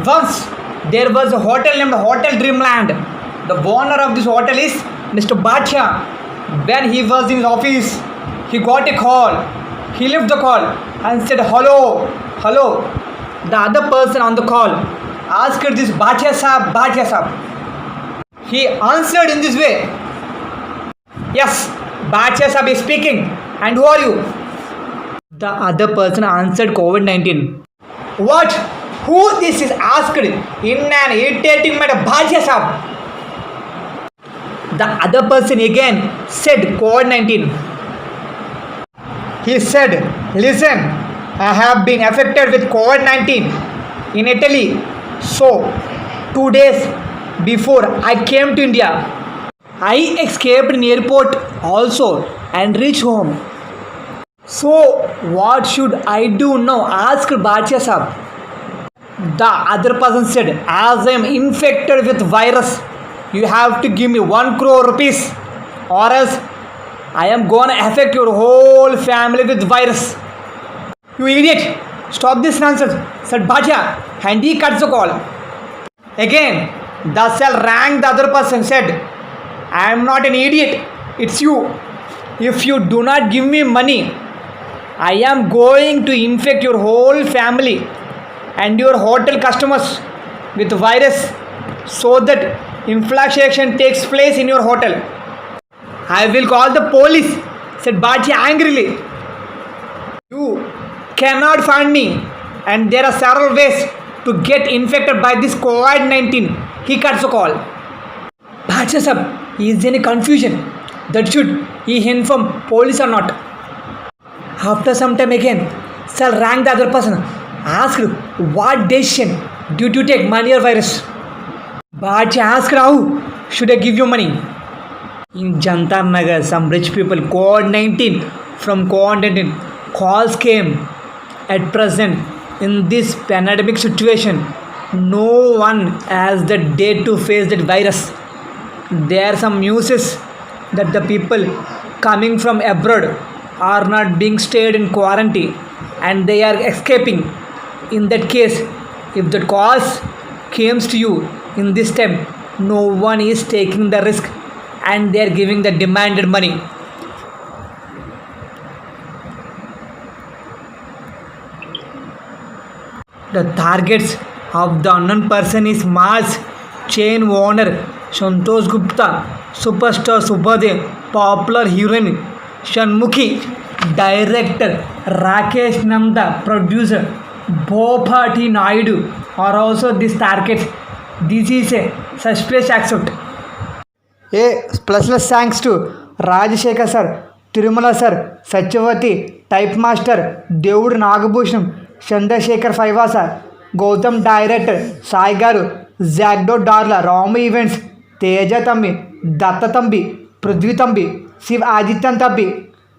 Once there was a hotel named Hotel Dreamland. The owner of this hotel is Mr. Bhatia. When he was in his office, he got a call. He left the call and said, "Hello, hello." The other person on the call asked this Bhatia Saab, Bhatia Saab. He answered in this way, "Yes, Bhatia Saab is speaking. And who are you?" The other person answered COVID 19. What? Who this is asked in an irritating manner, Bhatia Saab. The other person again said COVID 19. He said, "Listen, I have been affected with COVID 19 in Italy. So, 2 days before I came to India, I escaped in airport also and reached home. So, what should I do now?" asked Bhatia Saab. The other person said, "As I am infected with virus, you have to give me 1 crore rupees, or else I am gonna affect your whole family with virus." "You idiot! Stop this nonsense," said Bhatia, and he cuts the call. Again, the cell rang. The other person said, "I am not an idiot, it's you. If you do not give me money, I am going to infect your whole family and your hotel customers with virus so that infection takes place in your hotel. I will call the police," said Bhatia angrily. "You cannot find me, and there are several ways to get infected by this COVID 19. He cuts the call. Bhatia Sab is in a confusion that should he inform police or not. After some time again, Sal rang the other person, asked what decision did you take, money or virus. Bhatia asked, "How should I give you money?" In Jantar Nagar, some rich people called 19 from quarantine. Calls came. At present, in this pandemic situation, no one has the day to face that virus. There are some news that the people coming from abroad are not being stayed in quarantine and they are escaping. In that case, if the cause comes to you in this time, no one is taking the risk and they are giving the demanded money. The targets of the unknown person is Mars chain owner Santosh Gupta, superstar Subhadev, popular heroine Shanmukhi, director Rakesh Nanda, producer Bhopati Naidu are also these targets. This is a suspicious accept. A plus thanks to Rajashekar sir, Tirumala sir, Satyavati, Type Master, Devud Nagabhushanam, Chandrasekhar Faivasa, Gautam director, Sai Garu, Zagdo Darla, Rama Events, Teja Tambi, Datta Tambi, Prithvi Tambi, Shiv Adityan Tambi,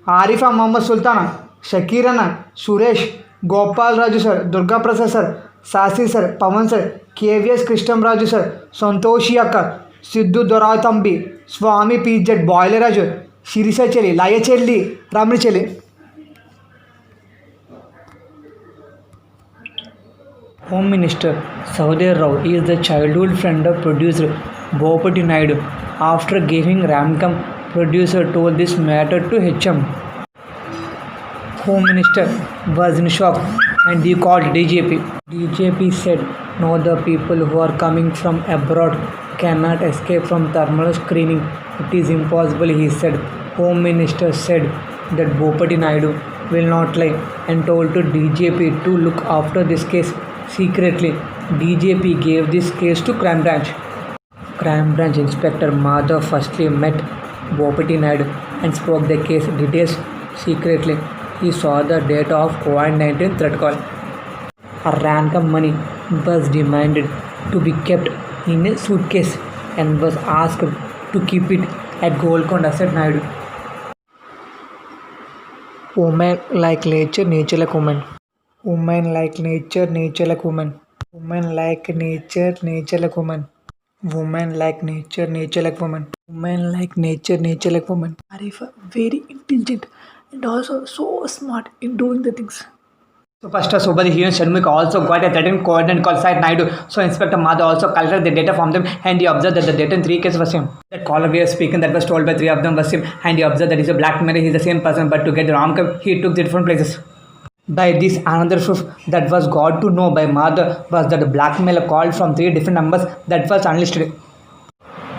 Arifa Muhammad Sultana, Shakirana, Suresh, Gopal Raju sir, Durga Prasad sir, Sasi sir, Pavan sir, KVS Krishnam Raju sir, Santoshi Akka, Sidhu Dorai Tambi, Swami PZ, Boiler Raju, Shirisa Cheli, Laya Chelli, Ramri Cheli. Home Minister Saudhir Rao is the childhood friend of producer Bhopati Naidu. After giving Ramkam, producer told this matter to HM. Home Minister was in shock and he called DGP. DGP said, "No, the people who are coming from abroad cannot escape from thermal screening. It is impossible," he said. Home Minister said that Bhopati Naidu will not lie and told to DGP to look after this case secretly. DGP gave this case to Crime Branch. Crime Branch Inspector Madhav firstly met Bhopati Naidu and spoke the case details secretly. He saw the data of COVID-19 threat call. A ransom money was demanded to be kept in a suitcase and was asked to keep it at Golconda, said Naidu. Women like nature, nature like women. Women like nature, nature like women. Women like nature, nature like women. Women like nature, nature like women. Women like nature, nature like women. Arifa very intelligent and also so smart in doing the things. Superstar Subhadi Hero Shanmugh also got a threatened coordinate call site Naidu. So Inspector Madhav also collected the data from them and he observed that the data in three cases was same. That caller we are speaking that was told by three of them was same and he observed that he's a blackmailer, he's the same person but to get the wrong he took the different places. By this another proof that was got to know by Madhav was that the blackmailer called from three different numbers that was unlisted.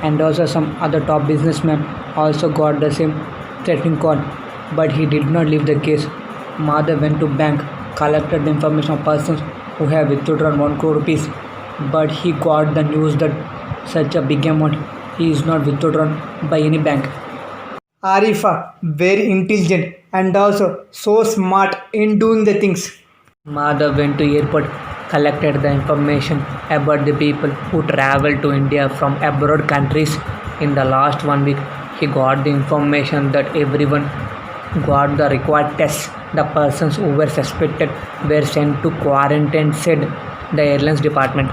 And also some other top businessmen also got the same threatening call but he did not leave the case. Madhav went to bank, collected the information of persons who have withdrawn 1 crore rupees, but he got the news that such a big amount is not withdrawn by any bank. Arifa, very intelligent and also so smart in doing the things. Madhav went to airport, collected the information about the people who traveled to India from abroad countries in the last 1 week. He got the information that everyone got the required tests. The persons who were suspected were sent to quarantine, said the airlines department.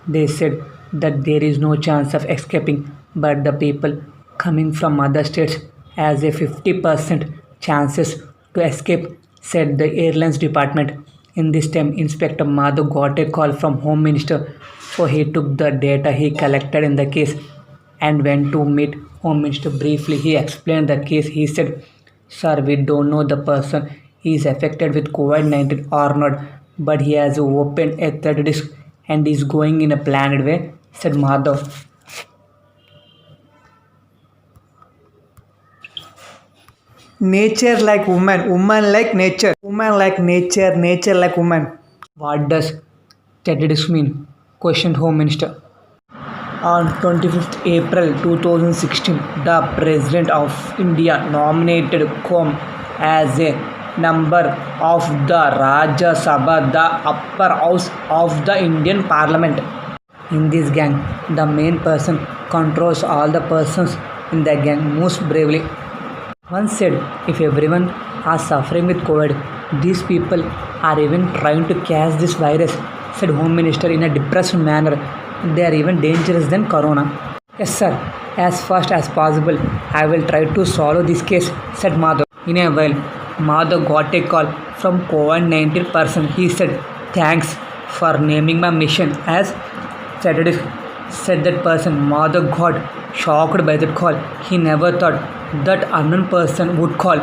They said that there is no chance of escaping, but the people coming from other states has a 50% chances to escape, said the airlines department. In this time, Inspector Madhav got a call from Home Minister, so he took the data he collected in the case and went to meet Home Minister briefly. He explained the case. He said, "Sir, we don't know the person is affected with COVID-19 or not, but he has opened a third disk and is going in a planned way," said Madhav. Nature like woman, woman like nature, woman like nature, nature like woman. What does third disk mean? Questioned Home Minister. On 25th April 2016, the President of India nominated Com as a member of the Rajya Sabha, the upper house of the Indian Parliament. In this gang, the main person controls all the persons in the gang most bravely. One said, if everyone are suffering with COVID, these people are even trying to catch this virus, said Home Minister in a depressed manner. They are even dangerous than Corona. Yes, sir. As fast as possible, I will try to solve this case, said Madhav. In a while, Madhav got a call from COVID-19 person. He said, thanks for naming my mission as Saturday, said that person. Madhav got shocked by that call. He never thought that unknown person would call,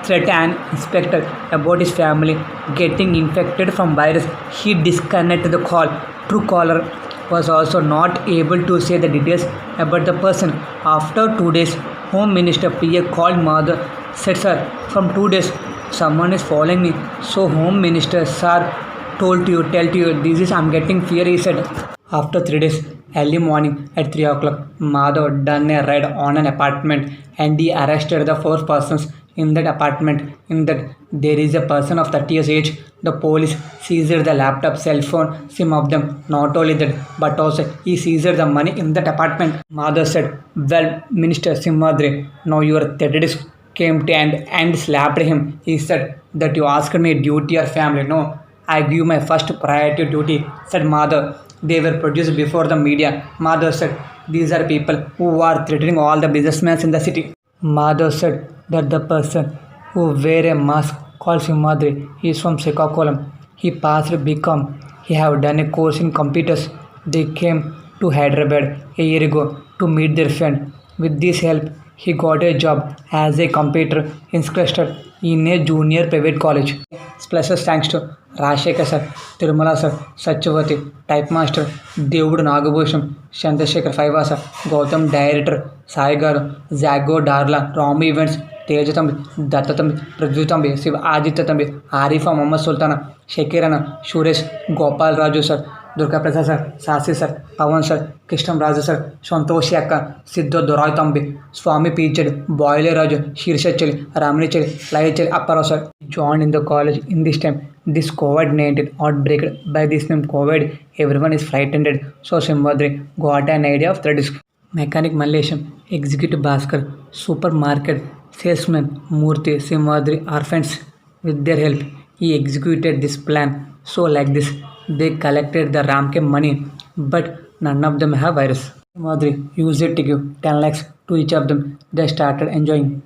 threat an inspector about his family getting infected from virus. He disconnected the call. Truecaller was also not able to say the details about the person. After 2 days, Home Minister PA called Madhav, said, sir, from 2 days, someone is following me. So Home Minister, sir, tell to you, this is, I'm getting fear, he said. After 3 days, early morning at 3 o'clock, Madhav done a raid on an apartment and he arrested the 4 persons in that apartment. In that there is a person of 30 years age. The police seized the laptop, cell phone, SIM of them. Not only that, but also he seized the money in that apartment. Madhav said, well, Minister Simhadri, now your terrorist came to and slapped him. He said that you asked me duty or family. No, I give my first priority duty, said Madhav. They were produced before the media. Madhav said, these are people who are threatening all the businessmen in the city. Madhav said that the person who wear a mask called Simhadri is from Srikakulam. He passed BCom. He have done a course in computers. They came to Hyderabad a year ago to meet their friend. With this help, he got a job as a computer instructor in a junior private college. Special thanks to Rashekar sir, Tirumala sir, Satyavati, Type Master, Devudu Nagabhusham, Chandrasekhar Faiva sir, Gautam Director, Sai Garu, Zago Darla, Ram Events, Teja Tambi, Datta Tambi, Prajju Tambi, Siva Aditya Tambi, Arifa Muhammad Sultana, Shekirana, Suresh, Gopal Raju sir, Durga Prasad sir, Sasi sir, Pawan sir, Krishnam Raju sir, Santoshi Akka, Siddho Dorai Tambi, Swami Pichad, Boyle Raju, Shirsha Cheli, Ramani Cheli, Lai Cheli, Appara sir, joined in the college. In this time, this COVID-19 outbreak by this name COVID, everyone is frightened. So Simhadri got an idea of third disk. Mechanic Mallesham, Executive Bhaskar, Supermarket Salesman Murthy, Simhadri are friends. With their help, he executed this plan. So like this, they collected the Ramke money, but none of them have virus. Simhadri used it to give 10 lakhs to each of them. They started enjoying.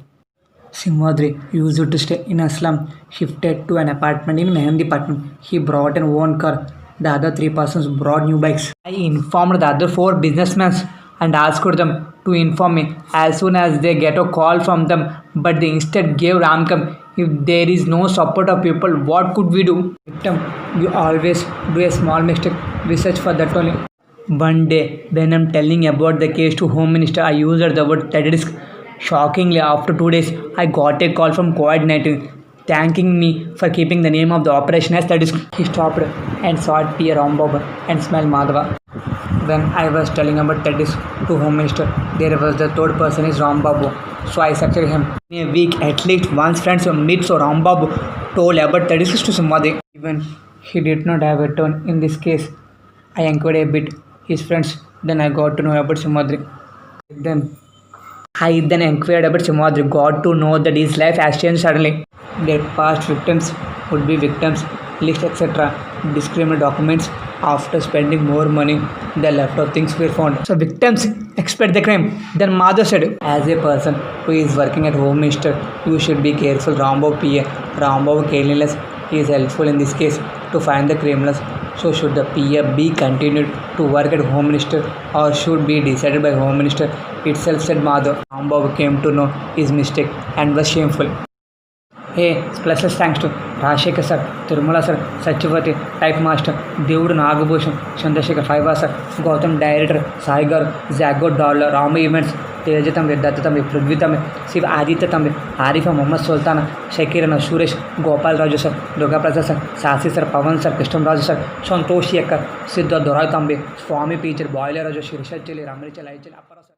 Simhadri used to stay in a slum, shifted to an apartment in Mehendipatnam. He brought an own car. The other three persons brought new bikes. I informed the other four businessmen and asked them to inform me as soon as they get a call from them, but they instead gave Ramkam. If there is no support of people, what could we do? Victim, you always do a small mistake. We search for that only. One day, when I'm telling about the case to Home Minister, I used the word terrorist. Shockingly, after 2 days, I got a call from COVID-19 thanking me for keeping the name of the operation as terrorist. He stopped and saw P. Rambaba and smelled Madhava. When I was telling about terrorist to Home Minister, there was the third person is Rambabu. So I accepted him. In a week, at least once friends meet, so Rambabu told about terrorists to Samadhi. Even he did not have a turn in this case. I inquired a bit his friends, then I got to know about Simadri. I then inquired about Simadri, got to know that his life has changed suddenly. Their past victims would be victims, list etc. Discriminate documents after spending more money, the left of things were found. So victims expect the crime. Then Madhav said, as a person who is working at Home Minister, you should be careful. Rambav PA, Rambav cleanliness is helpful in this case to find the criminals. So should the PF be continued to work at Home Minister or should be decided by Home Minister itself, said Madhav. Rambav came to know his mistake and was shameful. Hey, special thanks to Rashekar sir, Tirumala sir, Satyavati, Type Master, Devudu Nagabhushan, Chandrasekhar Faiva sir, Gautam Director, Sai Garu, Zago Dollar, Rama Events, Teja Tambe, Datta Tambe, Prithvi Tambe, Shiv Aditya Tambe, Arifa Muhammad Sultana, Shakirana, Suresh, Gopal Raju sir, Durga Prasad sir, Sasi sir, Pavan sir, Krishnan Raju sir, Santosh Yekkar, Siddha Dorai Tambe, Swami Peter, Boiler Raju, Shirisha Chili, Ramricha Laichel, Appara sir.